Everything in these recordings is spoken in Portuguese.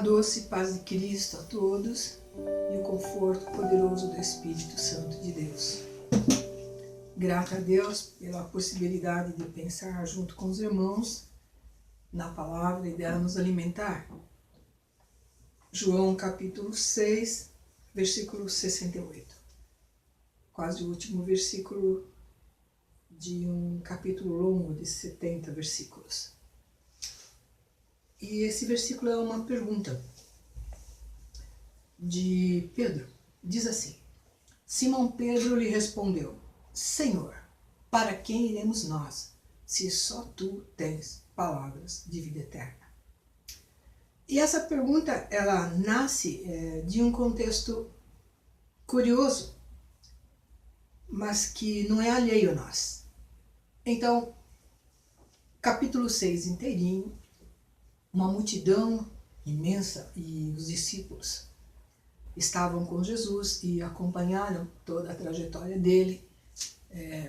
doce paz de Cristo a todos e o conforto poderoso do Espírito Santo de Deus. Grata a Deus pela possibilidade de pensar junto com os irmãos na palavra e dela nos alimentar. João capítulo 6, versículo 68. Quase o último versículo de um capítulo longo de 70 versículos. E esse versículo é uma pergunta de Pedro. Diz assim: Simão Pedro lhe respondeu: Senhor, para quem iremos nós, se só tu tens palavras de vida eterna? E essa pergunta, ela nasce de um contexto curioso, mas que não é alheio a nós. Então, capítulo 6 inteirinho, uma multidão imensa e os discípulos estavam com Jesus e acompanharam toda a trajetória dele,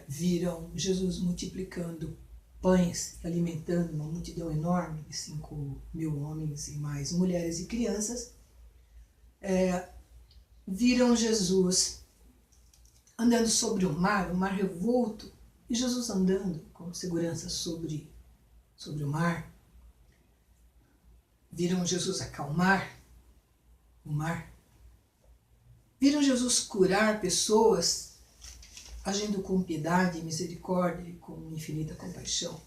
viram Jesus multiplicando pães, alimentando uma multidão enorme de 5.000 homens e mais mulheres e crianças, viram Jesus andando sobre o mar revolto, e Jesus andando com segurança sobre o mar. Viram Jesus acalmar o mar. Viram Jesus curar pessoas, agindo com piedade, misericórdia e com infinita compaixão.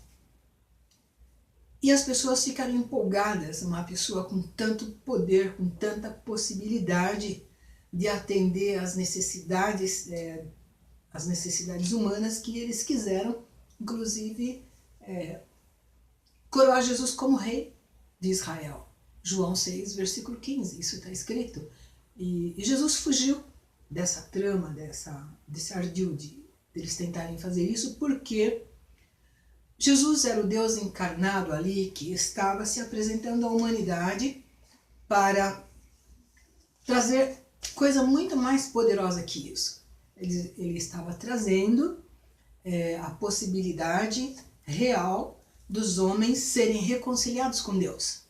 E as pessoas ficaram empolgadas, uma pessoa com tanto poder, com tanta possibilidade de atender às necessidades humanas, que eles quiseram, inclusive, coroar Jesus como rei de Israel. João 6, versículo 15, isso está escrito. E Jesus fugiu dessa trama, desse ardil de eles tentarem fazer isso, porque Jesus era o Deus encarnado ali, que estava se apresentando à humanidade para trazer coisa muito mais poderosa que isso. Ele estava trazendo a possibilidade real dos homens serem reconciliados com Deus,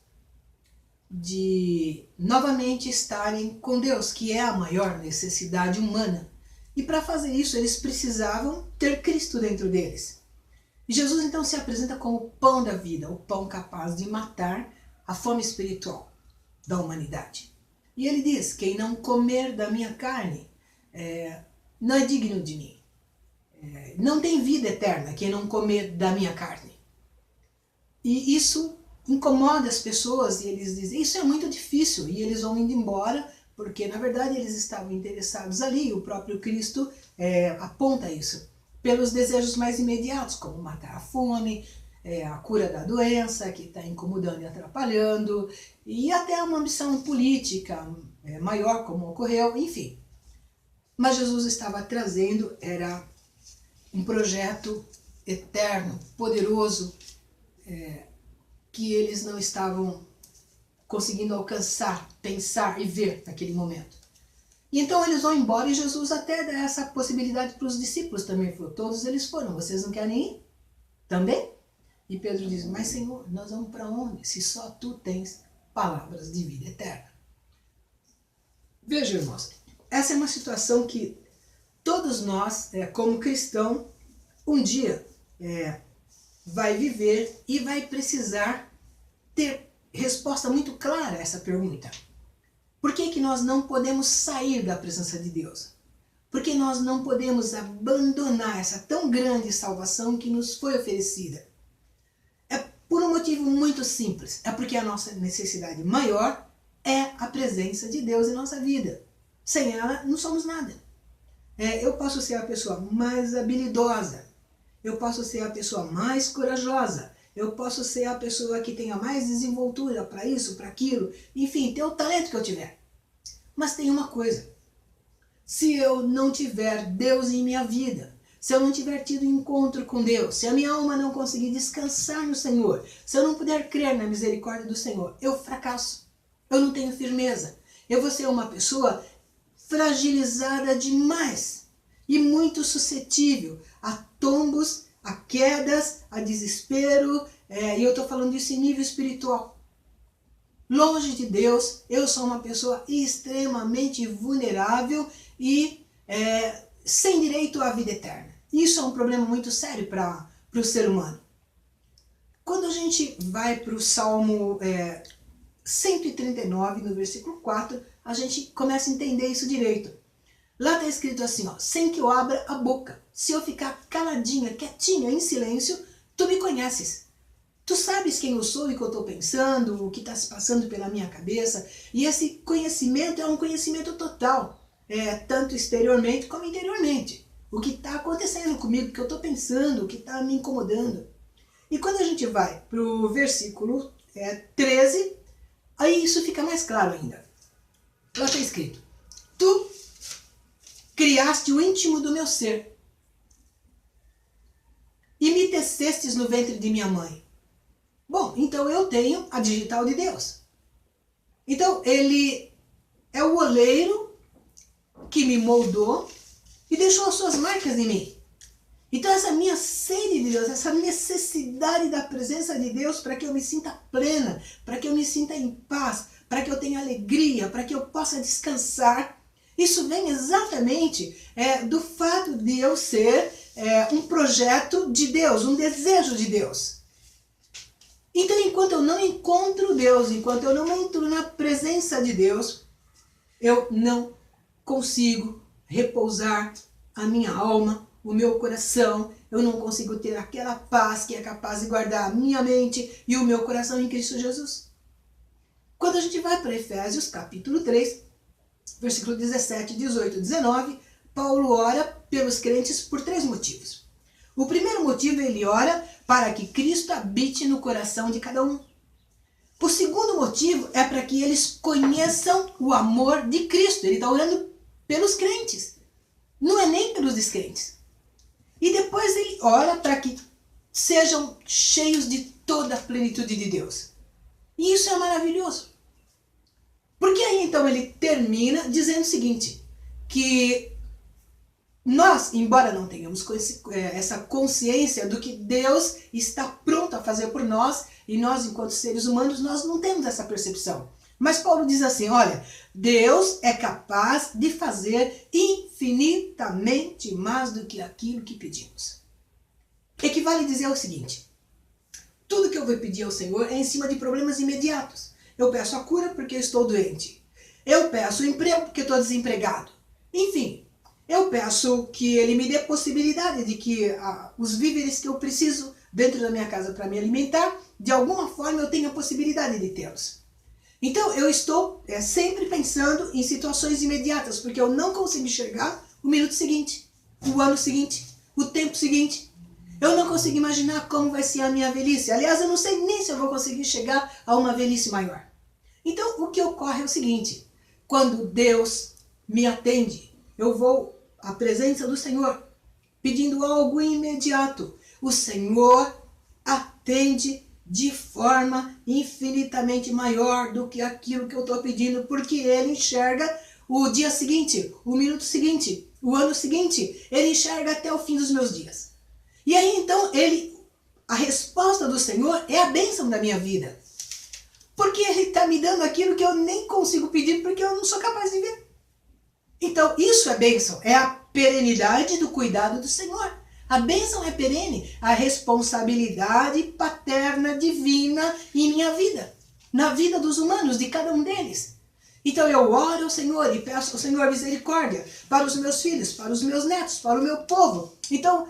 de novamente estarem com Deus, que é a maior necessidade humana. E para fazer isso, eles precisavam ter Cristo dentro deles. E Jesus então se apresenta como o pão da vida, o pão capaz de matar a fome espiritual da humanidade. E ele diz: quem não comer da minha carne não é digno de mim. Não tem vida eterna quem não comer da minha carne. E isso incomoda as pessoas, e eles dizem: isso é muito difícil, e eles vão indo embora, porque na verdade eles estavam interessados ali, e o próprio Cristo aponta isso, pelos desejos mais imediatos, como matar a fome, a cura da doença que está incomodando e atrapalhando, e até uma ambição política maior, como ocorreu, enfim. Mas Jesus estava trazendo, era um projeto eterno, poderoso, que eles não estavam conseguindo alcançar, pensar e ver naquele momento. E então eles vão embora, e Jesus até dá essa possibilidade para os discípulos também. Falou: todos eles foram, vocês não querem ir? Também? E Pedro diz: mas Senhor, nós vamos para onde? Se só tu tens palavras de vida eterna. Veja, irmãos, essa é uma situação que todos nós, como cristão, um dia vai viver e vai precisar ter resposta muito clara a essa pergunta. Por que nós não podemos sair da presença de Deus? Por que nós não podemos abandonar essa tão grande salvação que nos foi oferecida? É por um motivo muito simples. É porque a nossa necessidade maior é a presença de Deus em nossa vida. Sem ela, não somos nada. Eu posso ser a pessoa mais habilidosa, eu posso ser a pessoa mais corajosa, eu posso ser a pessoa que tenha mais desenvoltura para isso, para aquilo, enfim, ter o talento que eu tiver. Mas tem uma coisa: se eu não tiver Deus em minha vida, se eu não tiver tido encontro com Deus, se a minha alma não conseguir descansar no Senhor, se eu não puder crer na misericórdia do Senhor, eu fracasso, eu não tenho firmeza, eu vou ser uma pessoa fragilizada demais e muito suscetível a tombos, a quedas, a desespero, e eu estou falando isso em nível espiritual. Longe de Deus, eu sou uma pessoa extremamente vulnerável e sem direito à vida eterna. Isso é um problema muito sério para o ser humano. Quando a gente vai para o Salmo 139, no versículo 4, a gente começa a entender isso direito. Lá está escrito assim, ó, sem que eu abra a boca, se eu ficar caladinha, quietinha, em silêncio, tu me conheces. Tu sabes quem eu sou e o que eu estou pensando, o que está se passando pela minha cabeça. E esse conhecimento é um conhecimento total, tanto exteriormente como interiormente. O que está acontecendo comigo, o que eu estou pensando, o que está me incomodando. E quando a gente vai para o versículo 13, aí isso fica mais claro ainda. Lá está escrito, tu criaste o íntimo do meu ser e me tecestes no ventre de minha mãe. Bom, então eu tenho a digital de Deus. Então ele é o oleiro que me moldou e deixou as suas marcas em mim. Então essa minha sede de Deus, essa necessidade da presença de Deus para que eu me sinta plena, para que eu me sinta em paz, para que eu tenha alegria, para que eu possa descansar, isso vem exatamente do fato de eu ser um projeto de Deus, um desejo de Deus. Então, enquanto eu não encontro Deus, enquanto eu não entro na presença de Deus, eu não consigo repousar a minha alma, o meu coração, eu não consigo ter aquela paz que é capaz de guardar a minha mente e o meu coração em Cristo Jesus. Quando a gente vai para Efésios, capítulo 3, versículo 17, 18 e 19, Paulo ora pelos crentes por 3 motivos. O primeiro motivo, ele ora para que Cristo habite no coração de cada um. O segundo motivo é para que eles conheçam o amor de Cristo. Ele está orando pelos crentes, não é nem pelos descrentes. E depois ele ora para que sejam cheios de toda a plenitude de Deus. E isso é maravilhoso. Porque aí então ele termina dizendo o seguinte, que nós, embora não tenhamos essa consciência do que Deus está pronto a fazer por nós, e nós enquanto seres humanos, nós não temos essa percepção. Mas Paulo diz assim, olha, Deus é capaz de fazer infinitamente mais do que aquilo que pedimos. Equivale dizer o seguinte, tudo que eu vou pedir ao Senhor é em cima de problemas imediatos. Eu peço a cura porque eu estou doente. Eu peço o emprego porque estou desempregado. Enfim, eu peço que Ele me dê possibilidade de que os víveres que eu preciso dentro da minha casa para me alimentar, de alguma forma eu tenha a possibilidade de tê-los. Então eu estou sempre pensando em situações imediatas, porque eu não consigo enxergar o minuto seguinte, o ano seguinte, o tempo seguinte. Eu não consigo imaginar como vai ser a minha velhice. Aliás, eu não sei nem se eu vou conseguir chegar a uma velhice maior. Então, o que ocorre é o seguinte, quando Deus me atende, eu vou à presença do Senhor, pedindo algo imediato. O Senhor atende de forma infinitamente maior do que aquilo que eu estou pedindo, porque Ele enxerga o dia seguinte, o minuto seguinte, o ano seguinte, Ele enxerga até o fim dos meus dias. E aí então, a resposta do Senhor é a bênção da minha vida. Porque Ele está me dando aquilo que eu nem consigo pedir, porque eu não sou capaz de ver. Então, isso é bênção, é a perenidade do cuidado do Senhor. A bênção é perene, a responsabilidade paterna, divina em minha vida, na vida dos humanos, de cada um deles. Então eu oro ao Senhor e peço ao Senhor misericórdia para os meus filhos, para os meus netos, para o meu povo. Então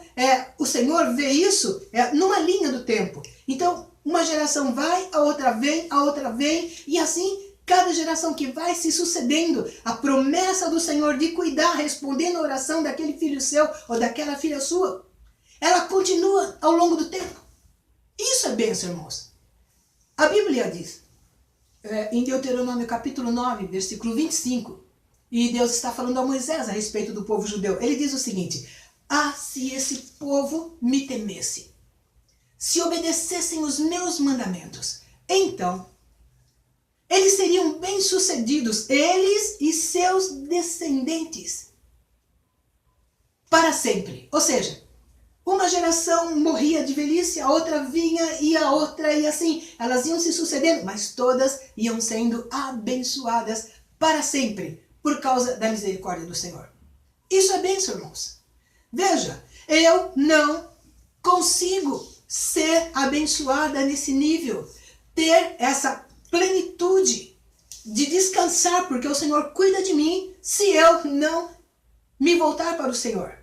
o Senhor vê isso numa linha do tempo. Então uma geração vai, a outra vem, e assim cada geração que vai se sucedendo, a promessa do Senhor de cuidar, respondendo a oração daquele filho seu ou daquela filha sua, ela continua ao longo do tempo. Isso é bênção, irmãos. A Bíblia diz, em Deuteronômio capítulo 9, versículo 25, e Deus está falando a Moisés a respeito do povo judeu. Ele diz o seguinte, se esse povo me temesse, se obedecessem os meus mandamentos, então eles seriam bem-sucedidos, eles e seus descendentes, para sempre. Ou seja, Uma geração morria de velhice, a outra vinha e a outra, e assim, elas iam se sucedendo, mas todas iam sendo abençoadas para sempre, por causa da misericórdia do Senhor. Isso é bênção, irmãos. Veja, eu não consigo ser abençoada nesse nível, ter essa plenitude de descansar, porque o Senhor cuida de mim, se eu não me voltar para o Senhor.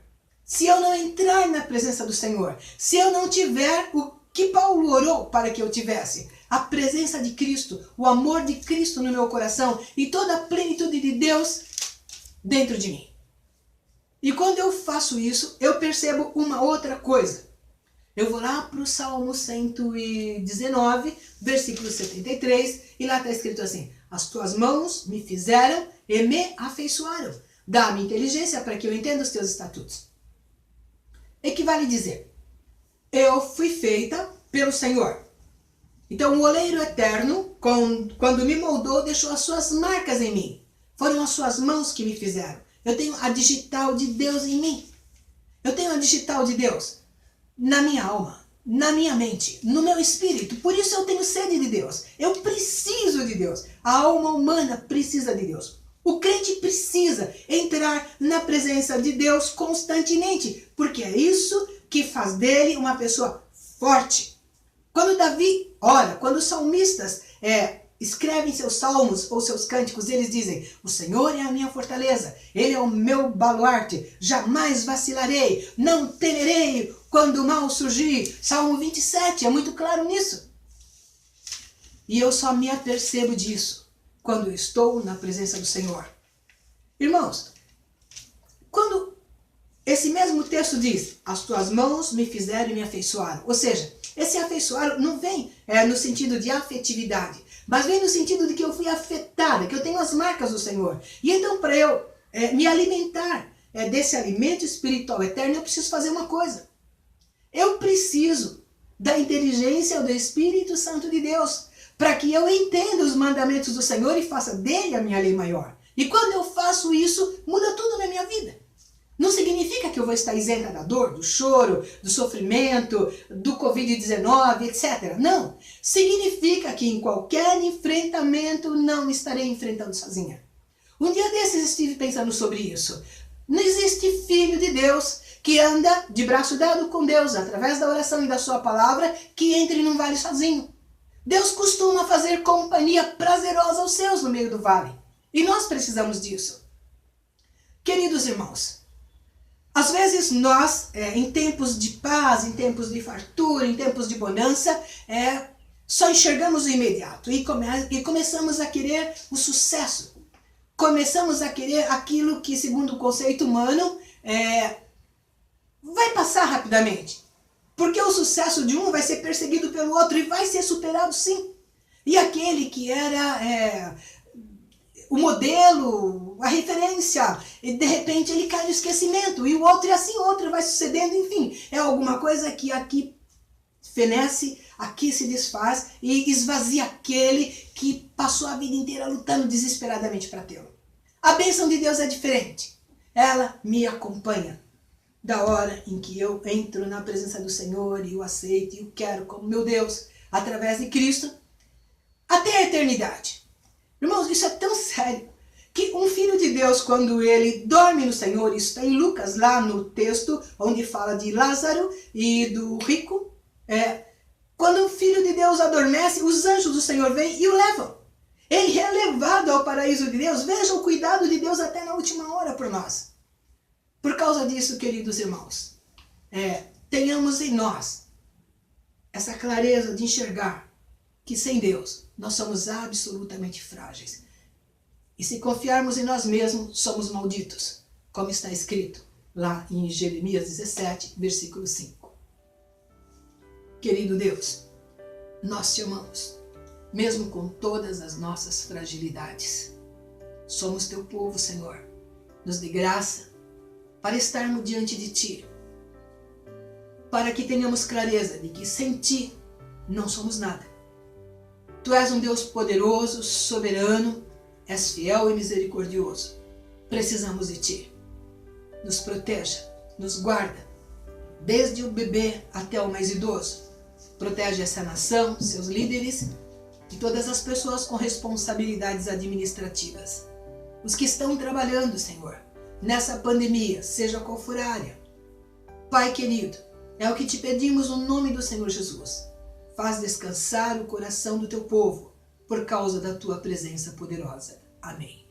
Se eu não entrar na presença do Senhor, se eu não tiver o que Paulo orou para que eu tivesse, a presença de Cristo, o amor de Cristo no meu coração e toda a plenitude de Deus dentro de mim. E quando eu faço isso, eu percebo uma outra coisa. Eu vou lá para o Salmo 119, versículo 73, e lá está escrito assim: as tuas mãos me fizeram e me afeiçoaram. Dá-me inteligência para que eu entenda os teus estatutos. Equivale dizer, eu fui feita pelo Senhor. Então o oleiro eterno, quando me moldou, deixou as suas marcas em mim. Foram as suas mãos que me fizeram. Eu tenho a digital de Deus em mim. Eu tenho a digital de Deus na minha alma, na minha mente, no meu espírito. Por isso eu tenho sede de Deus. Eu preciso de Deus. A alma humana precisa de Deus. O crente precisa entrar na presença de Deus constantemente, porque é isso que faz dele uma pessoa forte. Quando Davi ora, quando os salmistas escrevem seus salmos ou seus cânticos, eles dizem: o Senhor é a minha fortaleza, Ele é o meu baluarte, jamais vacilarei, não temerei quando o mal surgir. Salmo 27 é muito claro nisso. E eu só me apercebo disso quando eu estou na presença do Senhor. Irmãos, quando esse mesmo texto diz, as tuas mãos me fizeram e me afeiçoaram, ou seja, esse afeiçoar não vem no sentido de afetividade, mas vem no sentido de que eu fui afetada, que eu tenho as marcas do Senhor. E então para eu me alimentar desse alimento espiritual eterno, eu preciso fazer uma coisa. Eu preciso da inteligência do Espírito Santo de Deus, para que eu entenda os mandamentos do Senhor e faça dele a minha lei maior. E quando eu faço isso, muda tudo na minha vida. Não significa que eu vou estar isenta da dor, do choro, do sofrimento, do Covid-19, etc. Não. Significa que em qualquer enfrentamento não estarei enfrentando sozinha. Um dia desses estive pensando sobre isso. Não existe filho de Deus que anda de braço dado com Deus, através da oração e da sua palavra, que entre num vale sozinho. Deus costuma fazer companhia prazerosa aos seus no meio do vale. E nós precisamos disso. Queridos irmãos, às vezes nós, em tempos de paz, em tempos de fartura, em tempos de bonança, só enxergamos o imediato e começamos a querer o sucesso. Começamos a querer aquilo que, segundo o conceito humano, vai passar rapidamente. Porque o sucesso de um vai ser perseguido pelo outro e vai ser superado sim. E aquele que era o modelo, a referência, e de repente ele cai no esquecimento. E o outro, e assim o outro vai sucedendo, enfim. É alguma coisa que aqui fenece, aqui se desfaz e esvazia aquele que passou a vida inteira lutando desesperadamente para tê-lo. A bênção de Deus é diferente. Ela me acompanha. Da hora em que eu entro na presença do Senhor e o aceito e o quero como meu Deus, através de Cristo, até a eternidade. Irmãos, isso é tão sério que um filho de Deus, quando ele dorme no Senhor, isso está em Lucas, lá no texto onde fala de Lázaro e do rico, quando um filho de Deus adormece, os anjos do Senhor vêm e o levam. Ele é levado ao paraíso de Deus. Veja o cuidado de Deus até na última hora por nós. Por causa disso, queridos irmãos, tenhamos em nós essa clareza de enxergar que sem Deus nós somos absolutamente frágeis. E se confiarmos em nós mesmos, somos malditos, como está escrito lá em Jeremias 17, versículo 5. Querido Deus, nós te amamos, mesmo com todas as nossas fragilidades. Somos teu povo, Senhor. Nos dê graça para estarmos diante de Ti, para que tenhamos clareza de que sem Ti não somos nada. Tu és um Deus poderoso, soberano, és fiel e misericordioso. Precisamos de Ti. Nos proteja, nos guarda desde o bebê até o mais idoso. Protege essa nação, seus líderes e todas as pessoas com responsabilidades administrativas. Os que estão trabalhando, Senhor, nessa pandemia, seja qual for a área. Pai querido, é o que te pedimos no nome do Senhor Jesus. Faz descansar o coração do teu povo por causa da tua presença poderosa. Amém.